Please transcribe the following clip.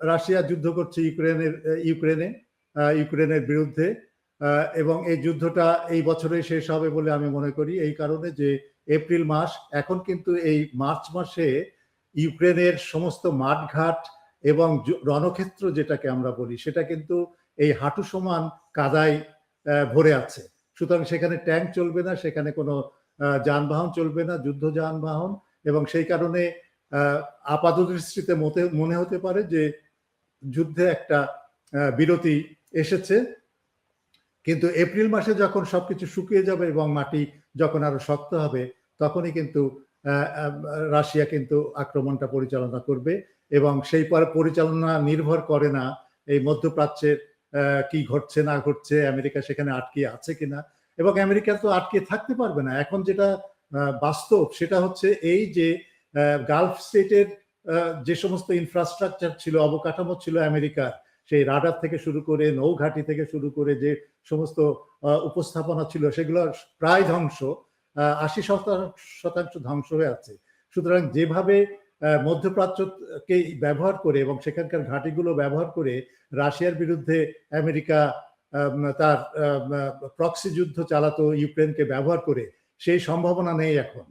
Russia যুদ্ধ করছে ইউক্রেনের বিরুদ্ধে, এবং এই যুদ্ধটা এই বছরেই শেষ হবে বলে আমি মনে করি, এই কারণে যে এপ্রিল মাস, এখন কিন্তু এই মার্চ মাসে ইউক্রেনের সমস্ত মাঠঘাট এবং রণক্ষেত্র যেটাকে আমরা বলি, সেটা কিন্তু এই হাঁটু সমান কাদায় ভরে আছে। সুতরাং সেখানে ট্যাঙ্ক চলবে না, সেখানে কোনো যানবাহন চলবে না, যুদ্ধ যানবাহন, এবং সেই কারণে আপাতদৃষ্টিতে মনে হতে পারে যে যুদ্ধে একটা বিরতি এসেছে। কিন্তু এপ্রিল মাসে যখন সবকিছু শুকিয়ে যাবে এবং মাটি যখন আরো শক্ত হবে, তখনই কিন্তু রাশিয়া কিন্তু আক্রমণটা পরিচালনা করবে, এবং সেই পরিচালনা নির্ভর করে না এই মধ্যপ্রাচ্যের কি ঘটছে না ঘটছে, আমেরিকা সেখানে আটকে আছে কিনা। এবং আমেরিকা তো আটকে থাকতে পারবে না। এখন যেটা বাস্তব সেটা হচ্ছে এই যে গালফ স্টেটের যে সমস্ত ইনফ্রাস্ট্রাকচার ছিল, অবকাঠামো ছিল আমেরিকার, সেই রাডার থেকে শুরু করে নৌঘাটি থেকে শুরু করে যে সমস্ত উপস্থাপনা ছিল, সেগুলো প্রায় ধ্বংস, 80% ধ্বংস হয়ে আছে। সুতরাং যেভাবে মধ্যপ্রাচ্যকে ব্যবহার করে এবং সেখানকার ঘাঁটিগুলো ব্যবহার করে রাশিয়ার বিরুদ্ধে আমেরিকা তার প্রক্সি যুদ্ধ চালাতো ইউক্রেনকে ব্যবহার করে, সেই সম্ভাবনা নেই এখন।